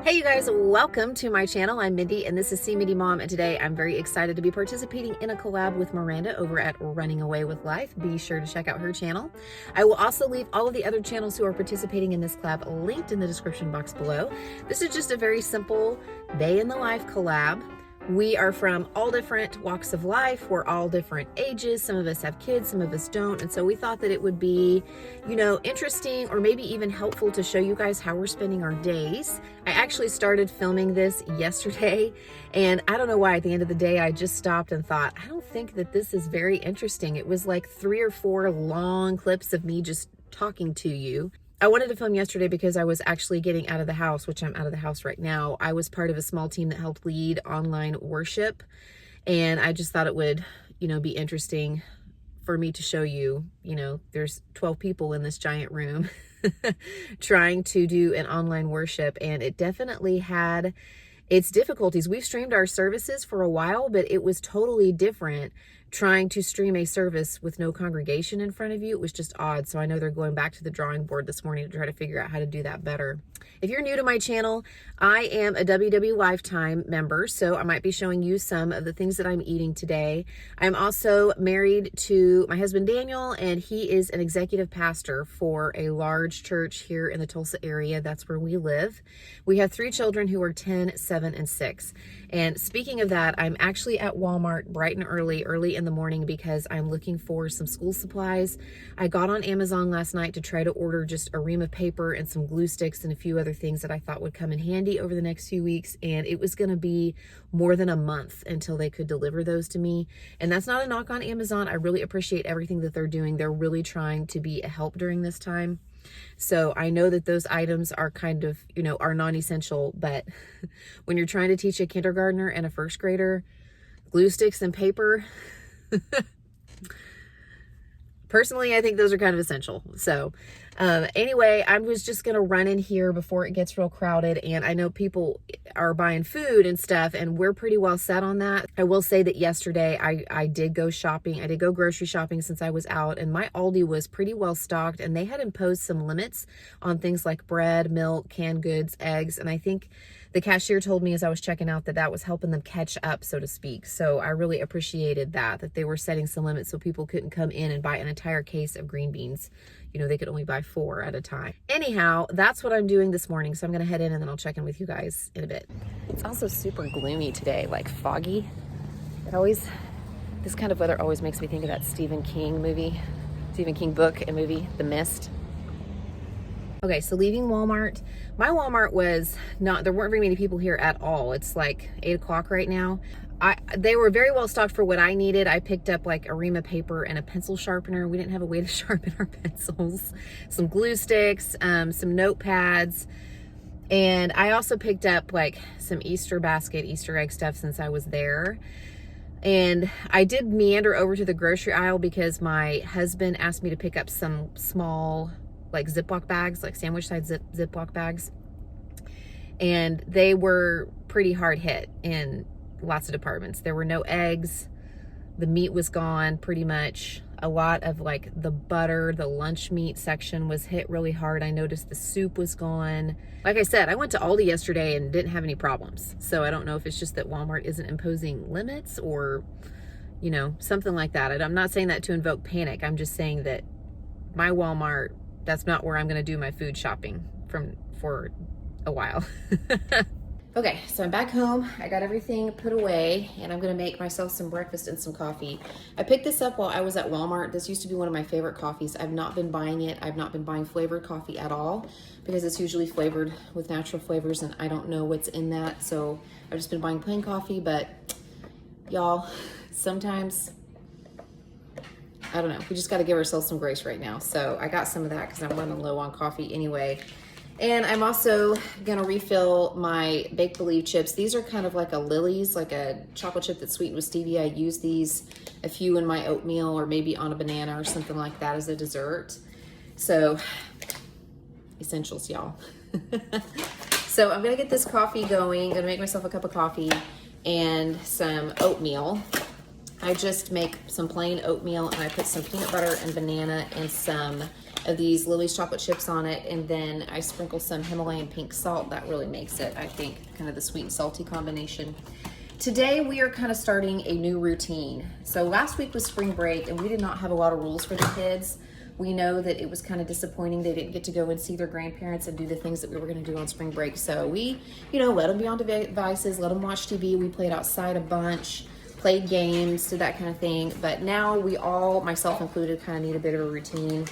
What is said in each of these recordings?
Hey you guys, welcome to my channel. I'm Mindy and this is See Mindy Mom, and today I'm very excited to be participating in a collab with Miranda over at Running Away with Life. Be sure to check out her channel. I will also leave all of the other channels who are participating in this collab linked in the description box below. This is just a very simple day in the life collab. We are from all different walks of life. We're all different ages. Some of us have kids, some of us don't. And so we thought that it would be, interesting or maybe even helpful to show you guys how we're spending our days. I actually started filming this yesterday, and I don't know why at the end of the day, I just stopped and thought, I don't think that this is very interesting. It was like 3 or 4 long clips of me just talking to you. I wanted to film yesterday because I was actually getting out of the house, which I'm out of the house right now. I was part of a small team that helped lead online worship, and I just thought it would, be interesting for me to show you, there's 12 people in this giant room trying to do an online worship, and it definitely had its difficulties. We've streamed our services for a while, but it was totally different trying to stream a service with no congregation in front of you. It was just odd. So I know they're going back to the drawing board this morning to try to figure out how to do that better. If you're new to my channel, I am a WW Lifetime member, so I might be showing you some of the things that I'm eating today. I'm also married to my husband, Daniel, and he is an executive pastor for a large church here in the Tulsa area. That's where we live. We have 3 children who are 10, 7, and 6. And speaking of that, I'm actually at Walmart bright and early in the morning because I'm looking for some school supplies. I got on Amazon last night to try to order just a ream of paper and some glue sticks and a few other things that I thought would come in handy over the next few weeks. And it was going to be more than a month until they could deliver those to me. And that's not a knock on Amazon. I really appreciate everything that they're doing. They're really trying to be a help during this time. So I know that those items are kind of, are non-essential, but when you're trying to teach a kindergartner and a first grader, glue sticks and paper, personally, I think those are kind of essential. So anyway, I was just going to run in here before it gets real crowded. And I know people are buying food and stuff, and we're pretty well set on that. I will say that yesterday I did go shopping. I did go grocery shopping since I was out, and my Aldi was pretty well stocked, and they had imposed some limits on things like bread, milk, canned goods, eggs. And I think the cashier told me as I was checking out that was helping them catch up, so to speak. So I really appreciated that they were setting some limits so people couldn't come in and buy an entire case of green beans. They could only buy 4 at a time. Anyhow, that's what I'm doing this morning. So I'm going to head in and then I'll check in with you guys in a bit. It's also super gloomy today, like foggy. This kind of weather always makes me think of that Stephen King book and movie, The Mist. Okay, so leaving Walmart. My Walmart was not, there weren't very many people here at all. It's like 8 o'clock right now. They were very well stocked for what I needed. I picked up like a ream of paper and a pencil sharpener. We didn't have a way to sharpen our pencils. Some glue sticks, some notepads. And I also picked up like some Easter egg stuff since I was there. And I did meander over to the grocery aisle because my husband asked me to pick up some small like Ziploc bags, like sandwich size Ziploc bags. And they were pretty hard hit in lots of departments. There were no eggs. The meat was gone pretty much. A lot of like the butter, the lunch meat section was hit really hard. I noticed the soup was gone. Like I said, I went to Aldi yesterday and didn't have any problems. So I don't know if it's just that Walmart isn't imposing limits or, something like that. I'm not saying that to invoke panic. I'm just saying that my Walmart, that's not where I'm going to do my food shopping for a while. Okay, so I'm back home. I got everything put away, and I'm going to make myself some breakfast and some coffee. I picked this up while I was at Walmart. This used to be one of my favorite coffees. I've not been buying it. I've not been buying flavored coffee at all because it's usually flavored with natural flavors, and I don't know what's in that. So I've just been buying plain coffee, but y'all, sometimes, I don't know. We just got to give ourselves some grace right now. So I got some of that because I'm running low on coffee anyway. And I'm also going to refill my Bake Believe chips. These are kind of like a Lily's, like a chocolate chip that's sweetened with stevia. I use these a few in my oatmeal or maybe on a banana or something like that as a dessert. So, essentials, y'all. So I'm going to get this coffee going. I'm going to make myself a cup of coffee and some oatmeal. I just make some plain oatmeal and I put some peanut butter and banana and some of these Lily's chocolate chips on it, and then I sprinkle some Himalayan pink salt. That really makes it, I think, kind of the sweet and salty combination. Today we are kind of starting a new routine. So last week was spring break and we did not have a lot of rules for the kids. We know that it was kind of disappointing they didn't get to go and see their grandparents and do the things that we were going to do on spring break. So we, let them be on devices, let them watch TV. We played outside a bunch, played games, did that kind of thing. But now we all, myself included, kind of need a bit of a routine.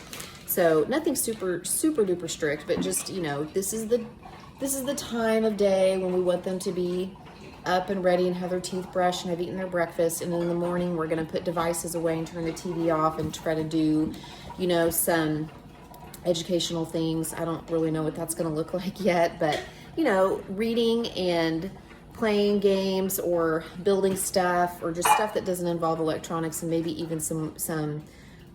So nothing super duper strict, but just, this is the time of day when we want them to be up and ready and have their teeth brushed and have eaten their breakfast. And then in the morning, we're going to put devices away and turn the TV off and try to do, some educational things. I don't really know what that's going to look like yet, but, reading and playing games or building stuff or just stuff that doesn't involve electronics, and maybe even some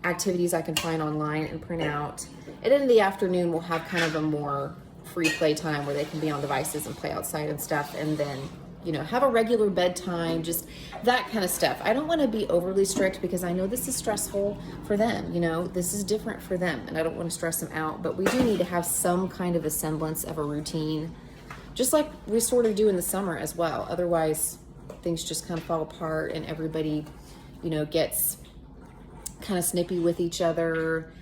activities I can find online and print out. And in the afternoon, we'll have kind of a more free play time where they can be on devices and play outside and stuff, and then have a regular bedtime, just that kind of stuff. I don't want to be overly strict because I know this is stressful for them. This is different for them and I don't want to stress them out, but we do need to have some kind of a semblance of a routine, just like we sort of do in the summer as well. Otherwise, things just kind of fall apart and everybody, gets kind of snippy with each other,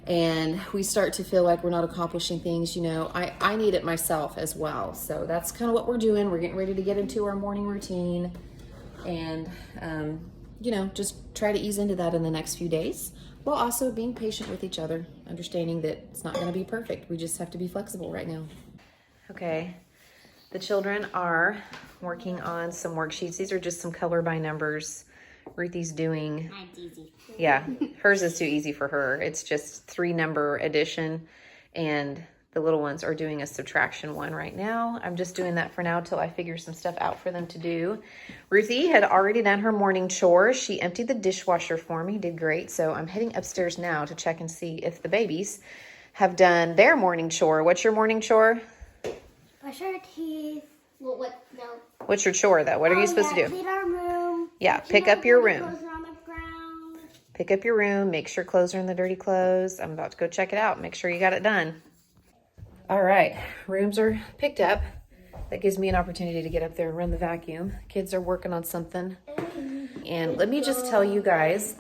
and we start to feel like we're not accomplishing things. I need it myself as well. So that's kind of what we're doing. We're getting ready to get into our morning routine and, just try to ease into that in the next few days, while also being patient with each other, understanding that it's not going to be perfect. We just have to be flexible right now. Okay. The children are working on some worksheets. These are just some color by numbers. Ruthie's doing, Mine's easy. Yeah, hers is too easy for her. It's just 3-number addition, and the little ones are doing a subtraction one right now. I'm just doing that for now till I figure some stuff out for them to do. Ruthie had already done her morning chores. She emptied the dishwasher for me, did great. So I'm heading upstairs now to check and see if the babies have done their morning chore. What's your morning chore? Brush our teeth. Well, no. What's your chore though? What are you supposed to do? Clean our room. Yeah, pick up your room. Clothes are on the ground. Pick up your room. Make sure clothes are in the dirty clothes. I'm about to go check it out. Make sure you got it done. All right, rooms are picked up. That gives me an opportunity to get up there and run the vacuum. Kids are working on something. And let me just tell you guys,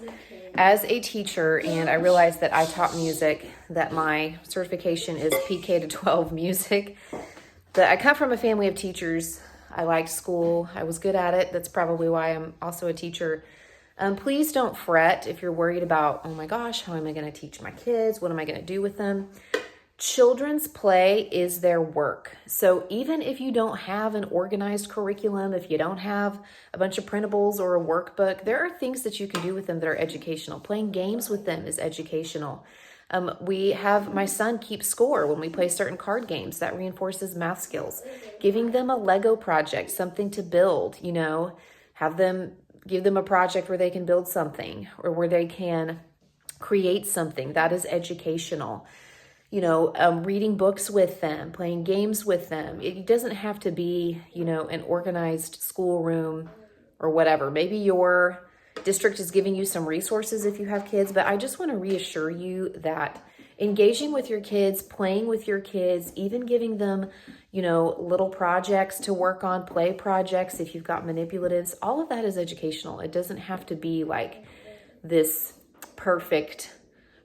as a teacher, and I realized that I taught music, that my certification is PK to 12 music. I come from a family of teachers. I liked school. I was good at it. That's probably why I'm also a teacher. Please don't fret if you're worried about, oh my gosh, how am I going to teach my kids? What am I going to do with them? Children's play is their work. So even if you don't have an organized curriculum, if you don't have a bunch of printables or a workbook, there are things that you can do with them that are educational. Playing games with them is educational. We have my son keep score when we play certain card games. That reinforces math skills. Giving them a Lego project, something to build, give them a project where they can build something or where they can create something. That is educational. Reading books with them, playing games with them. It doesn't have to be, an organized schoolroom or whatever. Maybe your district is giving you some resources if you have kids, but I just want to reassure you that engaging with your kids, playing with your kids, even giving them, little projects to work on, play projects, if you've got manipulatives, all of that is educational. It doesn't have to be like this perfect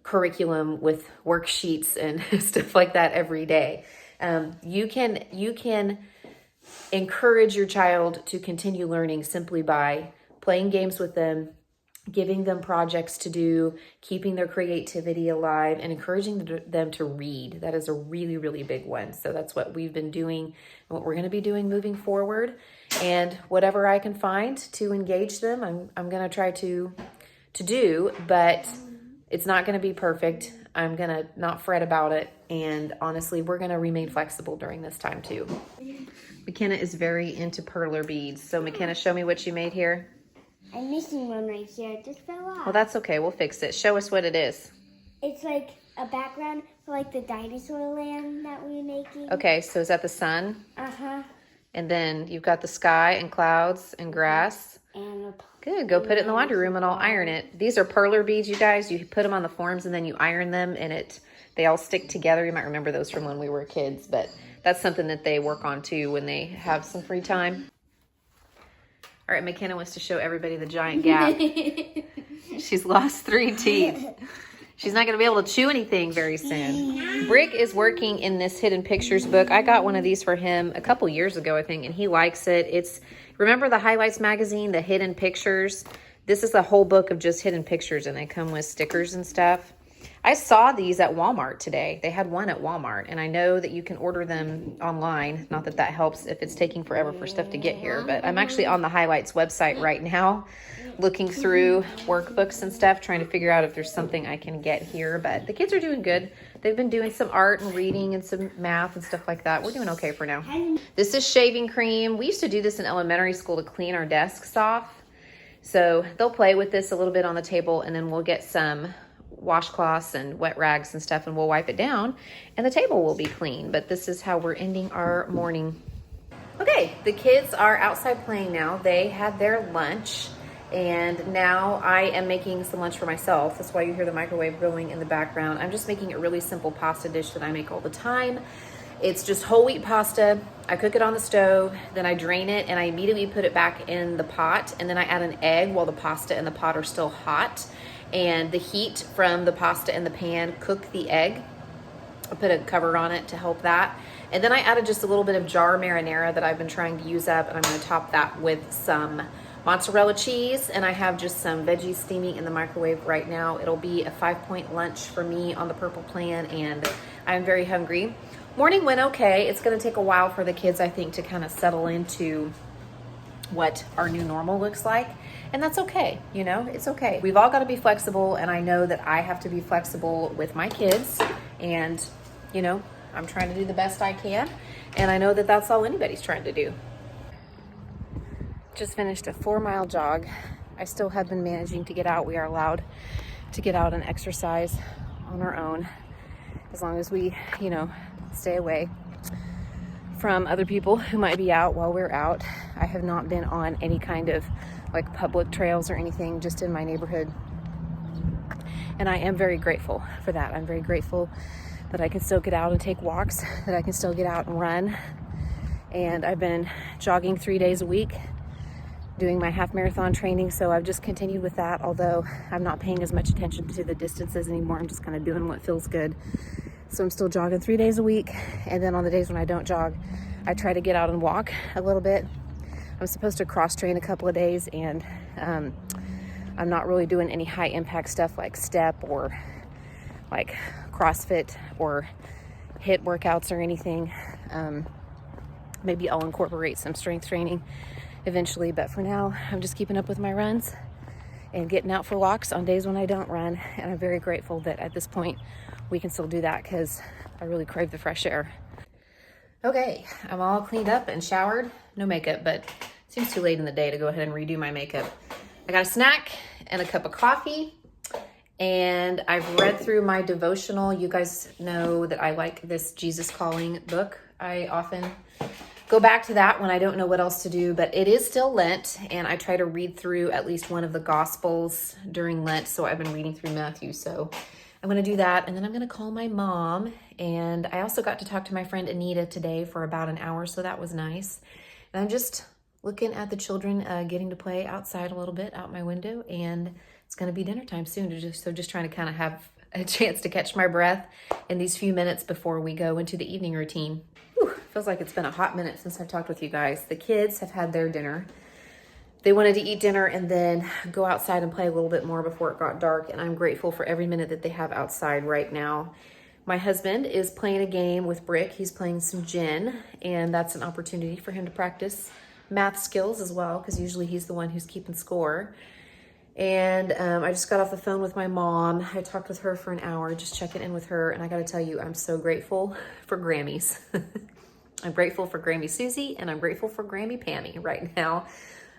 curriculum with worksheets and stuff like that every day. You can encourage your child to continue learning simply by playing games with them, giving them projects to do, keeping their creativity alive, and encouraging them to read. That is a really, really big one. So that's what we've been doing and what we're going to be doing moving forward. And whatever I can find to engage them, I'm going to try to do, but it's not going to be perfect. I'm going to not fret about it. And honestly, we're going to remain flexible during this time too. McKenna is very into perler beads. So McKenna, show me what you made here. I'm missing one right here. It just fell off. Well, that's okay. We'll fix it. Show us what it is. It's like a background for like the dinosaur land that we're making. Okay, so is that the sun? Uh-huh. And then you've got the sky and clouds and grass. And a Good. Go put it in the laundry room and I'll iron it. These are perler beads, you guys. You put them on the forms and then you iron them and they all stick together. You might remember those from when we were kids, but that's something that they work on too when they have some free time. All right, McKenna wants to show everybody the giant gap. She's lost 3 teeth. She's not going to be able to chew anything very soon. Brick is working in this Hidden Pictures book. I got one of these for him a couple years ago, I think, and he likes it. Remember the Highlights magazine, the Hidden Pictures? This is a whole book of just hidden pictures, and they come with stickers and stuff. I saw these at Walmart today. They had one at Walmart, and I know that you can order them online. Not that that helps if it's taking forever for stuff to get here, but I'm actually on the Highlights website right now looking through workbooks and stuff, trying to figure out if there's something I can get here. But the kids are doing good. They've been doing some art and reading and some math and stuff like that. We're doing okay for now. This is shaving cream. We used to do this in elementary school to clean our desks off. So they'll play with this a little bit on the table, and then we'll get some washcloths and wet rags and stuff, and we'll wipe it down, and the table will be clean. But this is how we're ending our morning. Okay, the kids are outside playing now. They had their lunch, and now I am making some lunch for myself. That's why you hear the microwave going in the background. I'm just making a really simple pasta dish that I make all the time. It's just whole wheat pasta. I cook it on the stove, then I drain it, and I immediately put it back in the pot, and then I add an egg while the pasta and the pot are still hot. And the heat from the pasta in the pan cook the egg. I put a cover on it to help that. And then I added just a little bit of jar marinara that I've been trying to use up, and I'm going to top that with some mozzarella cheese. And I have just some veggies steaming in the microwave right now. It'll be a 5-point lunch for me on the purple plan, and I'm very hungry. Morning went okay. It's going to take a while for the kids, I think, to kind of settle into what our new normal looks like. And that's okay, you know, it's okay. We've all got to be flexible, and I know that I have to be flexible with my kids, and, you know, I'm trying to do the best I can, and I know that that's all anybody's trying to do. Just finished a 4-mile jog. I still have been managing to get out. We are allowed to get out and exercise on our own, as long as we, you know, stay away from other people who might be out while we're out. I have not been on any kind of like public trails or anything, just in my neighborhood. And I am very grateful for that. I'm very grateful that I can still get out and take walks, that I can still get out and run. And I've been jogging 3 days a week, doing my half marathon training. So I've just continued with that, although I'm not paying as much attention to the distances anymore. I'm just kind of doing what feels good. So I'm still jogging 3 days a week. And then on the days when I don't jog, I try to get out and walk a little bit. I'm supposed to cross train a couple of days, and I'm not really doing any high impact stuff like step or like CrossFit or HIIT workouts or anything. Maybe I'll incorporate some strength training eventually, but for now I'm just keeping up with my runs and getting out for walks on days when I don't run. And I'm very grateful that at this point we can still do that, because I really crave the fresh air. Okay, I'm all cleaned up and showered. No makeup, but it seems too late in the day to go ahead and redo my makeup. I got a snack and a cup of coffee, and I've read through my devotional. You guys know that I like this Jesus Calling book. I often go back to that when I don't know what else to do, but it is still Lent, and I try to read through at least one of the Gospels during Lent, so I've been reading through Matthew, so I'm going to do that, and then I'm going to call my mom. And I also got to talk to my friend Anita today for about an hour, so that was nice. And I'm just looking at the children getting to play outside a little bit out my window, and it's going to be dinner time soon. Just trying to kind of have a chance to catch my breath in these few minutes before we go into the evening routine. Whew, feels like it's been a hot minute since I've talked with you guys. The kids have had their dinner. They wanted to eat dinner and then go outside and play a little bit more before it got dark, and I'm grateful for every minute that they have outside right now. My husband is playing a game with Brick. He's playing some gin, and that's an opportunity for him to practice math skills as well, because usually he's the one who's keeping score. And I just got off the phone with my mom. I talked with her for an hour, just checking in with her, and I gotta tell you, I'm so grateful for Grammys. I'm grateful for Grammy Susie, and I'm grateful for Grammy Pammy right now.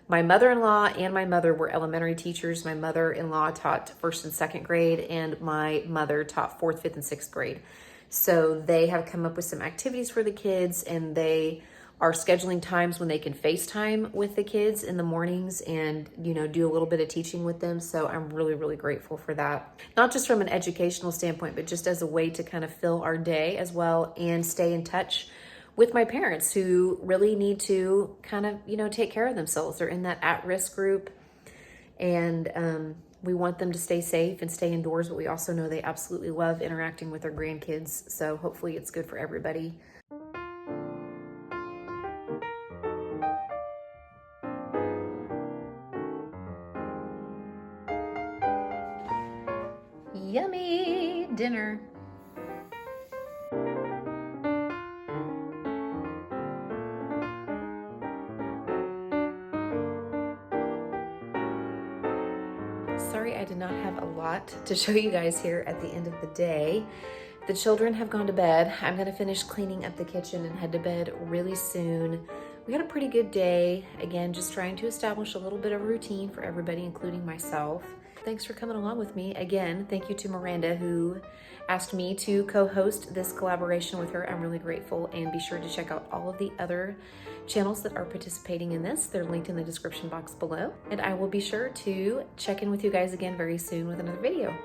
My mother-in-law and my mother were elementary teachers. My mother-in-law taught 1st and 2nd grade, and my mother taught 4th, 5th, and 6th grade. So they have come up with some activities for the kids, and they are scheduling times when they can FaceTime with the kids in the mornings and, you know, do a little bit of teaching with them. So I'm really, really grateful for that. Not just from an educational standpoint, but just as a way to kind of fill our day as well and stay in touch with my parents who really need to kind of, you know, take care of themselves. They're in that at-risk group, and we want them to stay safe and stay indoors, but we also know they absolutely love interacting with their grandkids. So hopefully it's good for everybody. Yummy dinner. Sorry, I did not have a lot to show you guys here at the end of the day. The children have gone to bed. I'm gonna finish cleaning up the kitchen and head to bed really soon. We had a pretty good day. Again, just trying to establish a little bit of a routine for everybody, including myself. Thanks for coming along with me. Again, thank you to Miranda who asked me to co-host this collaboration with her. I'm really grateful, and be sure to check out all of the other channels that are participating in this. They're linked in the description box below, and I will be sure to check in with you guys again very soon with another video.